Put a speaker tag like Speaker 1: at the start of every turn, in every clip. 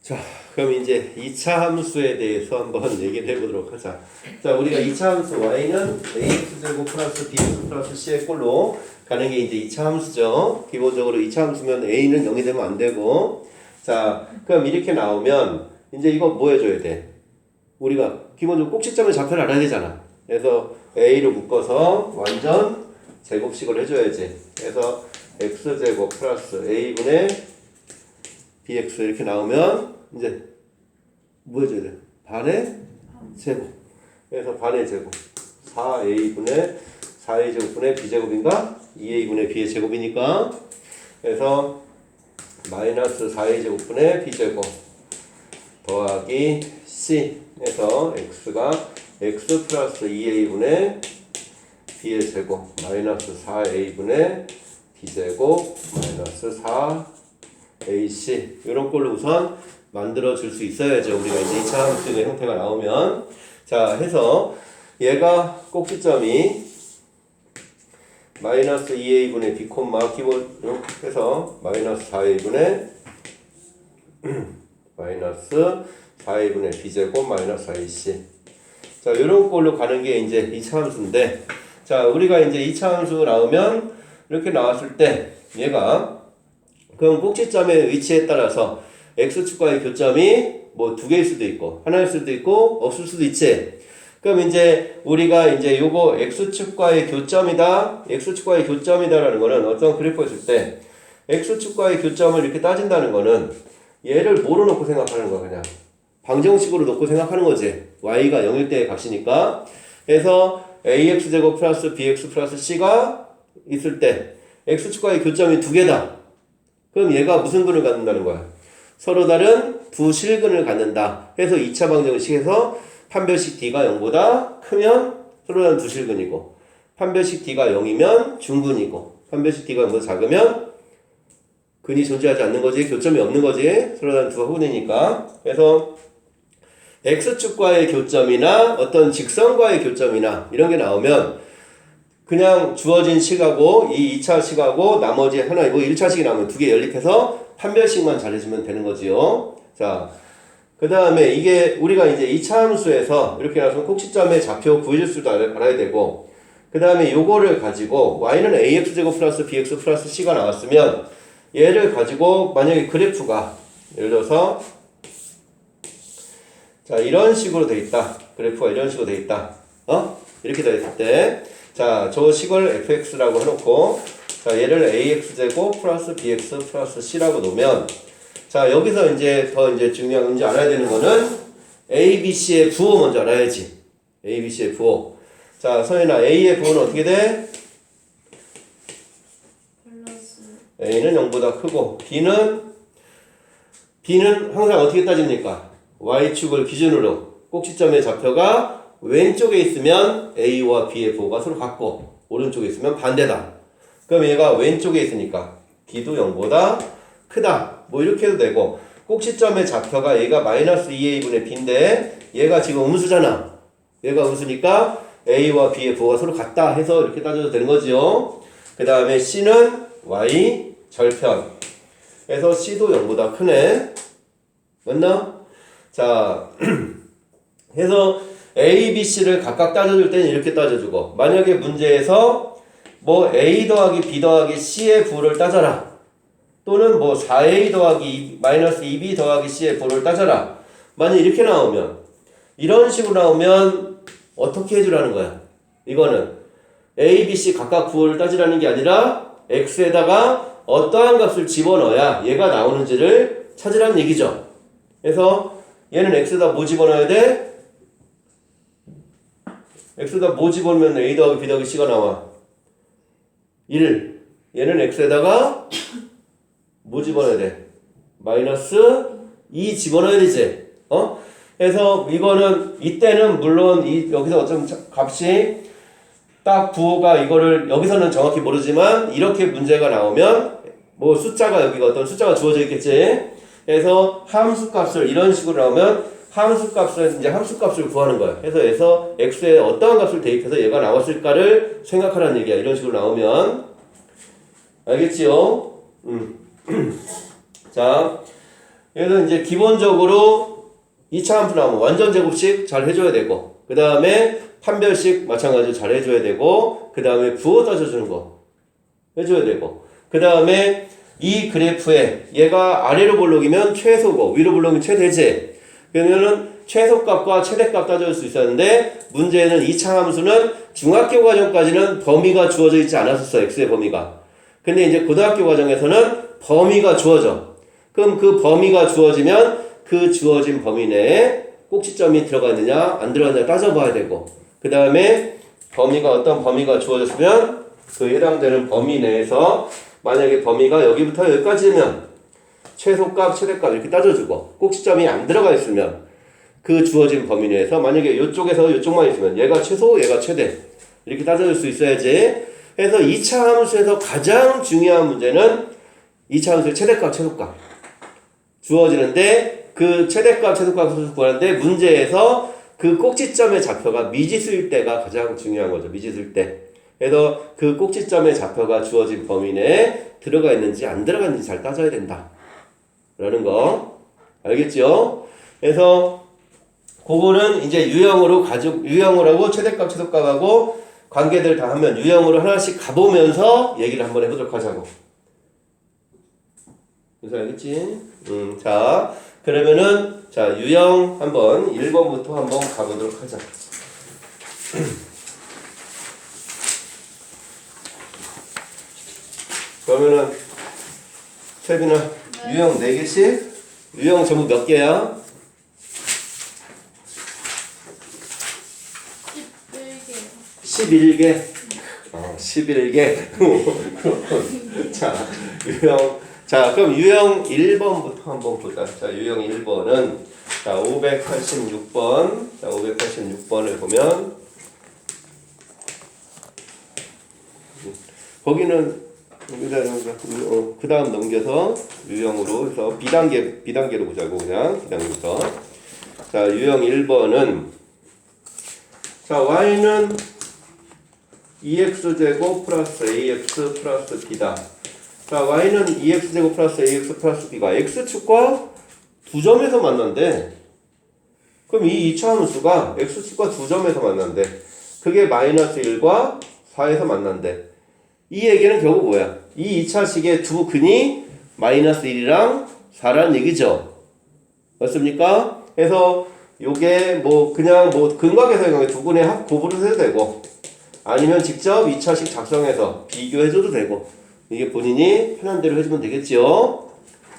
Speaker 1: 자, 그럼 이제 2차 함수에 대해서 한번 얘기를 해보도록 하자. 자, 우리가 2차 함수 y는 ax제곱 플러스 bx 플러스 c의 꼴로 가는 게 이제 2차 함수죠. 기본적으로 2차 함수면 a는 0이 되면 안 되고. 자, 그럼 이렇게 나오면 이제 이거 뭐 해줘야 돼? 우리가 기본적으로 꼭지점의 좌표를 알아야 되잖아. 그래서 a를 묶어서 완전 제곱식을 해줘야지. 그래서 x제곱 플러스 a분의 bx 이렇게 나오면 이제 뭐 해줘야 돼? 반의 제곱. 그래서 반의 제곱 4a분의 4a 제곱분의 b제곱인가? 2a분의 b의 제곱이니까 그래서 마이너스 4a 제곱분의 b제곱 더하기 c 해서 x가 x 플러스 2a분의 b의 제곱 마이너스 4a분의 b제곱 마이너스 4ac 이런 걸로 우선 만들어 줄 수 있어야죠. 우리가 이제 2차 함수의 형태가 나오면 자 해서 얘가 꼭지점이 마이너스 2a분의 b 콤마 기본 해서 마이너스 4a분의 마이너스 4a분의 b제곱 마이너스 4ac 자 이런 걸로 가는 게 이제 2차 함수인데 자 우리가 이제 2차 함수 나오면 이렇게 나왔을 때 얘가 그럼 꼭지점의 위치에 따라서 x축과의 교점이 뭐 두 개일 수도 있고 하나일 수도 있고 없을 수도 있지. 그럼 이제 우리가 이제 요거 x축과의 교점이다 x축과의 교점이다라는 거는 어떤 그래프가 있을 때 x축과의 교점을 이렇게 따진다는 거는 얘를 뭐로 놓고 생각하는 거야? 그냥 방정식으로 놓고 생각하는 거지. y가 0일 때의 값이니까. 그래서 ax제곱 플러스 bx 플러스 c가 있을 때 x축과의 교점이 두 개다. 그럼 얘가 무슨 근을 갖는다는 거야? 서로 다른 두 실근을 갖는다. 해서 2차 방정식에서 판별식 d가 0보다 크면 서로 다른 두 실근이고 판별식 d가 0이면 중근이고 판별식 d가 0보다 작으면 근이 존재하지 않는 거지. 교점이 없는 거지. 서로 다른 두 호분이니까. 그래서 x축과의 교점이나 어떤 직선과의 교점이나 이런 게 나오면 그냥 주어진 식하고 이 2차 식하고 나머지 하나 이거 1차 식이 나오면 두 개 연립해서 판별식만 잘해주면 되는 거지요. 자, 그 다음에 이게 우리가 이제 2차 함수에서 이렇게 나서 꼭지점의 좌표 구해줄 수도 알아야 되고 그 다음에 요거를 가지고 y는 ax제곱 플러스 bx 플러스 c가 나왔으면 얘를 가지고 만약에 그래프가 예를 들어서 자 이런 식으로 돼 있다. 그래프가 이런 식으로 돼 있다. 이렇게 돼 있을 때 자, 저 식을 fx라고 해놓고 자, 얘를 ax제곱 플러스 bx 플러스 c라고 놓으면 자, 여기서 이제 더 이제 중요한 문제 알아야 되는 거는 a, b, c의 부호 먼저 알아야지. a, b, c의 부호. 자, 서연아, a의 부호는 어떻게 돼?
Speaker 2: 플러스
Speaker 1: a는 0보다 크고 b는 항상 어떻게 따집니까? y축을 기준으로 꼭지점의 좌표가 왼쪽에 있으면 a와 b의 부호가 서로 같고 오른쪽에 있으면 반대다. 그럼 얘가 왼쪽에 있으니까 b도 0보다 크다. 뭐 이렇게 해도 되고 꼭지점의 좌표가 얘가 마이너스 2a분의 b인데 얘가 지금 음수잖아. 얘가 음수니까 a와 b의 부호가 서로 같다 해서 이렇게 따져도 되는 거지요. 그 다음에 c는 y 절편. 그래서 c도 0보다 크네. 맞나? 자, 해서 A, B, C를 각각 따져줄 때는 이렇게 따져주고 만약에 문제에서 뭐 A 더하기 B 더하기 C의 부호를 따져라 또는 뭐 4A 더하기 마이너스 2B 더하기 C의 부호를 따져라 만약 이렇게 나오면 이런 식으로 나오면 어떻게 해주라는 거야? 이거는 A, B, C 각각 부호를 따지라는 게 아니라 X에다가 어떠한 값을 집어넣어야 얘가 나오는지를 찾으라는 얘기죠. 그래서 얘는 X에다 뭐 집어넣어야 돼? X에다 뭐 집어넣으면 A 더하기 B 더하기 C가 나와? 1. 얘는 X에다가 뭐 집어넣어야 돼? 마이너스 2 집어넣어야 되지. 그래서 이거는 이때는 물론 여기서 어쩜 값이 딱 부호가 이거를 여기서는 정확히 모르지만 이렇게 문제가 나오면 뭐 숫자가 여기가 어떤 숫자가 주어져 있겠지. 그래서 함수값을 이런 식으로 나오면 함수값을 이제 함수값을 구하는 거야. 그래서 x에 어떠한 값을 대입해서 얘가 나왔을까를 생각하라는 얘기야. 이런 식으로 나오면. 알겠지요? 자, 그 다음에 자, 그 다음에 얘가 0보다 크고 얘가 0보다 작으면 얘는 x에다 뭐 집어넣어야 돼? 1. 얘는 x에다가 뭐 집어넣어야 돼? 마이너스 2 집어넣어야 되지. 그래서 함수값을 이런 식으로 나오면 얘가 0보다 크고 얘가 0보다 작으면 얘는 x에다 뭐 집어넣어야 돼? 1. 얘는 x에다 뭐 집어넣어야 돼? 그래서 이제 기본적으로 2차 함수 나오면 완전 제곱식 잘 해줘야 되고, 그 다음에 판별식 마찬가지로 잘 해줘야 되고, 그 다음에 부호 따져주는 거 해줘야 되고, 그 다음에 이 그래프에 얘가 아래로 볼록이면 최소고 위로 볼록이면 최대지. 그러면은 최소값과 최대값 따져줄 수 있었는데, 문제는 2차 함수는 중학교 과정까지는 범위가 주어져 있지 않았었어. x의 범위가. 근데 이제 고등학교 과정에서는 범위가 주어져. 그럼 그 범위가 주어지면 그 주어진 범위 내에 꼭지점이 들어가 있느냐 안 들어가느냐 따져봐야 되고, 그 다음에 범위가 어떤 범위가 주어졌으면 그 해당되는 범위 내에서 만약에 범위가 여기부터 여기까지면 최소값 최대값 이렇게 따져주고, 꼭지점이 안 들어가 있으면 그 주어진 범위 내에서 만약에 이쪽에서 이쪽만 있으면 얘가 최소 얘가 최대 이렇게 따져줄 수 있어야지. 그래서 2차 함수에서 가장 중요한 문제는 2차 함수의 최대값 최소값 주어지는데, 그 최대값 최소값을 구하는데 문제에서 그 꼭지점의 좌표가 미지수일 때가 가장 중요한 거죠. 미지수일 때. 그래서 그 꼭지점의 좌표가 주어진 범위 내에 들어가 있는지 안 들어가 있는지 잘 따져야 된다 라는 거 알겠죠? 그래서 그거는 이제 유형으로 유형으로 하고 최대값 최소값하고 관계들 다 하면 유형으로 하나씩 가보면서 얘기를 한번 해보도록 하자고. 그래서 알겠지? 자, 그러면은 자 유형 한번 1번부터 한번 가보도록 하자. 그러면은 세빈아, 네. 유형 4개씩? 유형 전부 몇 개야? 11개. 11개. 자, 유형. 자, 그럼 유형 1번부터 한번 보자. 자, 유형 1번은 자, 586번. 자, 586번을 보면 거기는 그 다음 넘겨서 유형으로 해서 B단계로 보자고. 그냥 B단계부터. 자, 유형 1번은 자, y는 2x제곱 플러스 ax 플러스 b다. 자, y는 2x제곱 플러스 ax 플러스 b가 x축과 두 점에서 만난대. 그럼 이 2차 함수가 x축과 두 점에서 만난대. 그게 마이너스 1과 4에서 만난대. 이 얘기는 결국 뭐야? 이 2차식의 두 근이 마이너스 1이랑 4라는 얘기죠. 맞습니까? 그래서 요게 뭐 그냥 뭐 근각에서의 경우에 두 근의 합 곱으로 해도 되고, 아니면 직접 2차식 작성해서 비교해줘도 되고, 이게 본인이 편한 대로 해주면 되겠지요.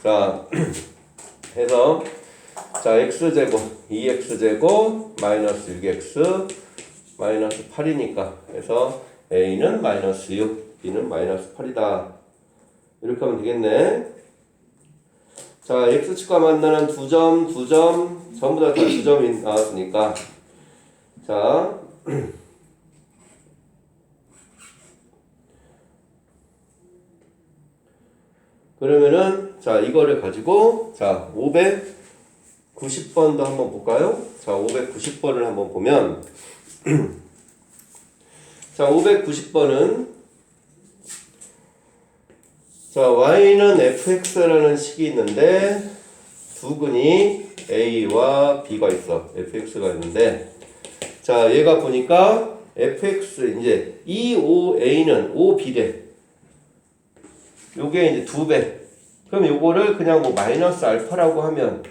Speaker 1: 자, 해서 자 x제곱 2x제곱 마이너스 6x 마이너스 8이니까 해서 a는 마이너스 6, b는 마이너스 8이다. 이렇게 하면 되겠네. 자, x축과 만나는 두 점 전부 다 두 점이 나왔으니까 자 그러면은 자 이거를 가지고 자 590번도 한번 볼까요? 자 590번을 한번 보면 자 590번은 자 y는 fx라는 식이 있는데 두 근이 a와 b가 있어. fx가 있는데 자 얘가 보니까 fx 이제 2oa는 5b래. 요게 이제 2배. 그럼 요거를 그냥 뭐 마이너스 알파라고 하면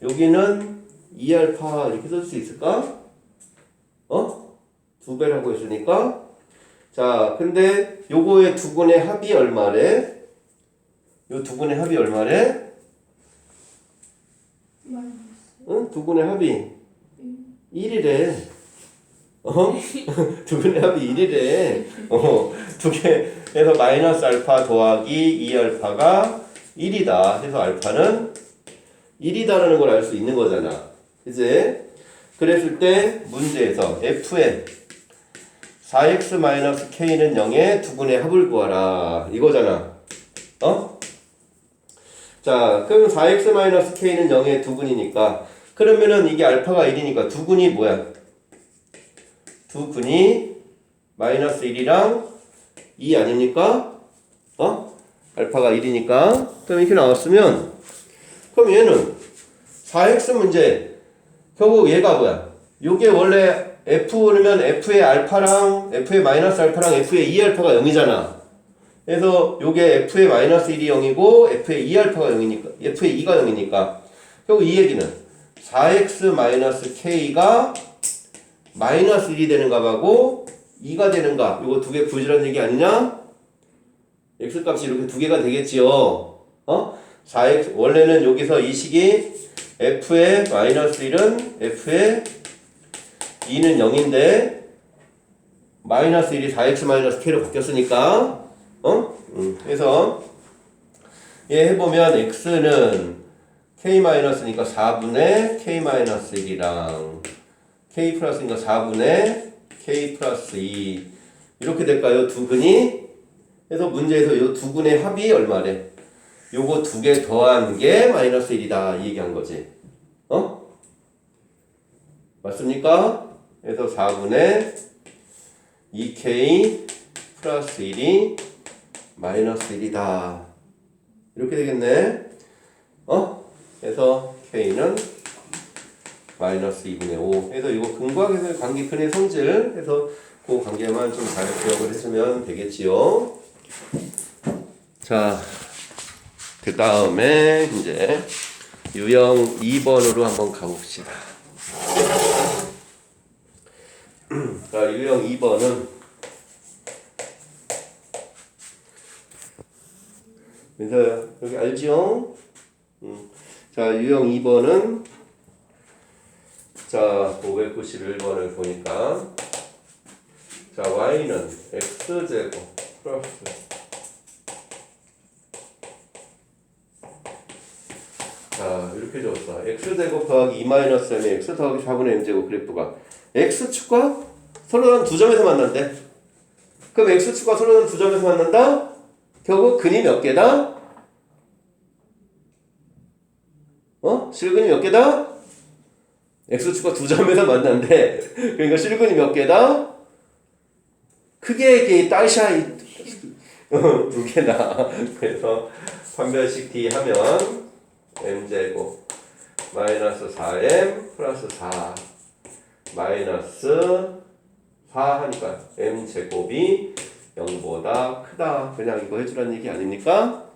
Speaker 1: 여기는 2알파 이렇게 쓸 수 있을까? 2배라고 했으니까. 자, 근데 요거의 두 근의 합이 얼마래? 요 두 근의 합이 얼마래? 응? 두 근의 합이 1이래. 두 근의 합이 1이래. 두 개. 그래서 마이너스 알파 더하기 2알파가 1이다. 해서 알파는 1이다라는 걸 알 수 있는 거잖아. 그치? 그랬을 때 문제에서 f의 4x-k는 0의 두 근의 합을 구하라. 이거잖아. 자, 그럼 4x-k는 0의 두 근이니까 그러면은 이게 알파가 1이니까 두 근이 뭐야? 두 근이 마이너스 1이랑 2 아닙니까? 알파가 1이니까. 그럼 이렇게 나왔으면 그럼 얘는 4x 문제. 결국 얘가 뭐야? 요게 원래 F면 F의 알파랑 F의 마이너스 알파랑 F의 2알파가 0이잖아. 그래서 요게 F의 마이너스 1이 0이고 F의 2알파가 0이니까 F의 2가 0이니까 결국 이 얘기는 4x 마이너스 k가 마이너스 1이 되는 값하고 2가 되는 값 요거 두 개 구해주라는 얘기 아니냐? x 값이 이렇게 두 개가 되겠지요. 4x 원래는 여기서 이 식이 f의 마이너스 1은 f의 2는 0인데 마이너스 1이 4x 마이너스 k로 바뀌었으니까 그래서 얘 해보면 x는 k 마이너스니까 4분의 k 마이너스 1이랑 k 플러스니까 4분의 k 플러스 2 이렇게 될까요? 두 근이. 그래서 문제에서 이 두 근의 합이 얼마래? 요거 두 개 더한 게 마이너스 1이다 이 얘기한 거지. 맞습니까? 그래서 4분의 2k 플러스 1이 마이너스 1이다 이렇게 되겠네. 그래서 k는 마이너스 2분의 5. 그래서 이거 근과계수의 관계 근의 성질 해서 그 관계만 좀 잘 기억을 해주면 되겠지요. 자, 그 다음에 이제 유형 2번으로 한번 가봅시다. 자, 유형 2번은 그래서 여기 알죠? 자, 유형 2번은 자, 591번을 보니까 자, y는 x제곱 플러스 자, 이렇게 줬어. x제곱 더하기 2-m이 x 더하기 4분의 m제곱 그래프가 x축과 서로 다른 두 점에서 만난대. 그럼 x축과 서로 다른 두 점에서 만난다? 결국 근이 몇 개다? 실근이 몇 개다? x축과 두 점에서 만난대. 그러니까 실근이 몇 개다? 크게 이게 딸샤이 두 개다. 그래서 판별식 d 하면 m제곱 마이너스 4m 플러스 4 마이너스 4 하니까 m제곱이 0보다 크다. 그냥 이거 해주라는 얘기 아닙니까?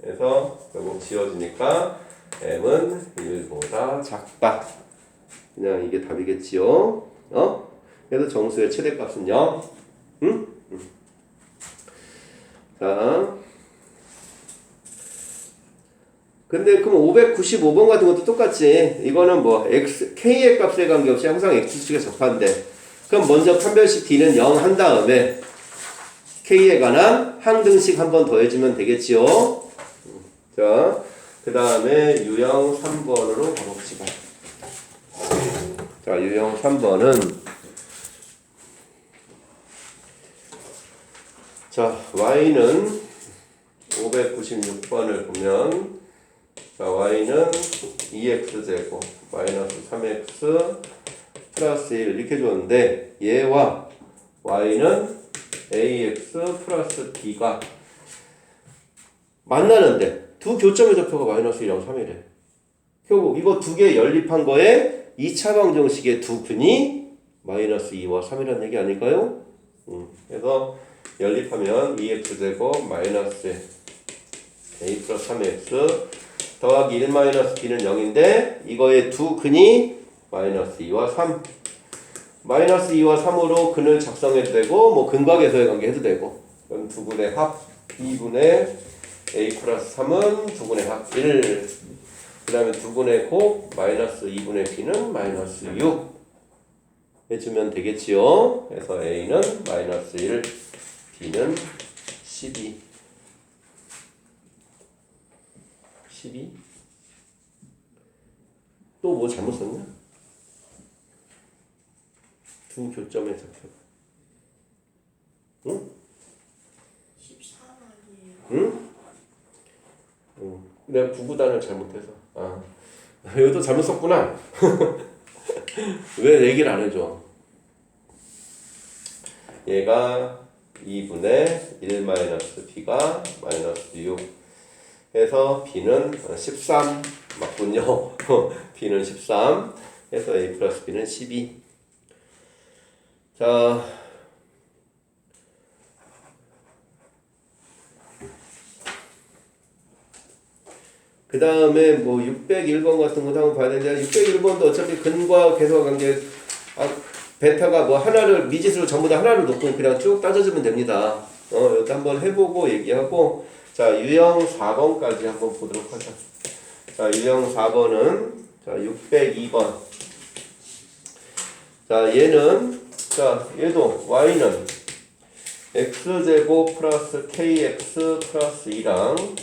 Speaker 1: 그래서 결국 지워지니까 m은 1보다 작다. 그냥 이게 답이겠지요. 그래서 정수의 최대값은 0. 자, 근데 그럼 595번 같은 것도 똑같지. 이거는 뭐 k의 값에 관계없이 항상 x축에 접한대. 그럼 먼저 판별식 d는 0 한 다음에 k에 관한 항등식 한 번 더 해주면 되겠지요. 자, 그 다음에 유형 3번으로 가봅시다. 자, 유형 3번은 자, y는 596번을 보면 자, y는 2x제곱 마이너스 3x 플러스 1 이렇게 줬는데 얘와 y는 ax 플러스 b가 만나는데 두 교점의 좌표가 마이너스 1하고 3이래. 결국 이거 두 개 연립한 거에 2차 방정식의 두 근이 마이너스 2와 3이라는 얘기 아닐까요? 그래서 연립하면 2x제곱 마이너스 a 플러스 3x 더하기 1 마이너스 b는 0인데 이거의 두 근이 마이너스 2와 3 마이너스 2와 3으로 근을 작성해도 되고 뭐 근과계수의 관계 해도 되고 그럼 두 근의 합 2분의 a 플러스 3은 두 근의 합 1 그 다음에 두 근의 곱 마이너스 2분의 b는 마이너스 6 해주면 되겠지요. 그래서 a는 마이너스 1 b는 12 또 뭐 잘못 썼냐? 두 교점의 좌표. 응? 13아니에요. 응? 내가 부구단을 잘못해서. 아, 여기도 잘못 썼구나. 왜 얘기를 안 해줘? 얘가 2분의 1 마이너스 b가 마이너스 6. 해서 B는 13 맞군요. B는 13 해서 A 플러스 B는 12. 자, 그 다음에 뭐 601번 같은 것도 한번 봐야 되는데 601번도 어차피 근과 계수와 관계 베타가 뭐 하나를 미지수로 전부 다 하나를 놓고 그냥 쭉 따져주면 됩니다. 이것도 한번 해보고 얘기하고 자 유형 4번까지 한번 보도록 하자. 자 유형 4번은 자 602번 자 얘는 자 얘도 y는 x제곱 플러스 kx 플러스 2랑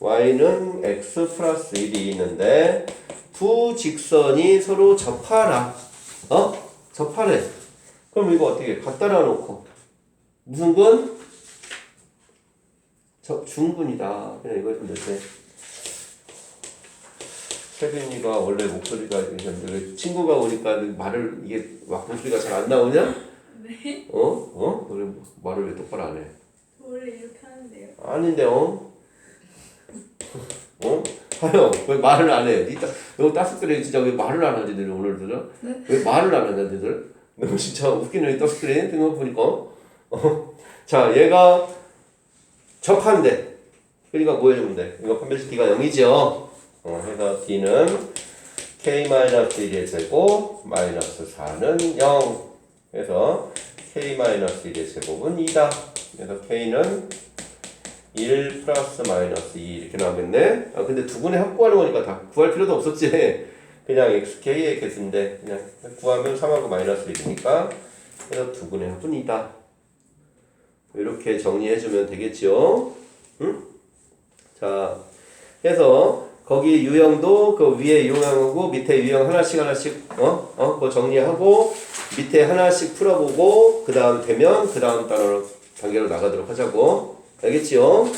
Speaker 1: y는 x 플러스 1이 있는데 두 직선이 서로 접하라. 접하래. 그럼 이거 어떻게 갖다 놔놓고 무슨 근? 중근이다. 그냥 이거 좀 됐네. 세빈이가 원래 목소리가 있는데 친구가 오니까 말을 이게 막 목소리가 잘 안 나오냐?
Speaker 2: 네.
Speaker 1: 그래 말을 왜 똑바로 안 해?
Speaker 2: 원래 이렇게 하는데요.
Speaker 1: 아닌데 하영 왜 말을 안 해? 너 따스크레인 진짜 왜 말을 안 하지 너네 오늘들은?
Speaker 2: 네?
Speaker 1: 왜 말을 안 하냐 너희들? 너 진짜 웃기네 따스크레인 생각해보니까 자 얘가 접한대. 그러니까 뭐 해주면 돼? 이거 판별식 D가 0이죠? 해서 D는 K-1의 제곱 마이너스 4는 0 해서 K-1의 제곱은 2다. 그래서 K는 1 플러스 마이너스 2 이렇게 나오겠네. 근데 두 분의 합구하는 거니까 다 구할 필요도 없었지. 그냥 xk의 개수인데 그냥 구하면 3하고 마이너스 1이니까 그래서 두 분의 합은 2다. 이렇게 정리해주면 되겠죠. 응? 자, 해서 거기 유형도 그 위에 유형하고 밑에 유형 하나씩 그거 정리하고 밑에 하나씩 풀어보고 그 다음 되면 그 다음 단계로 나가도록 하자고. 알겠지요?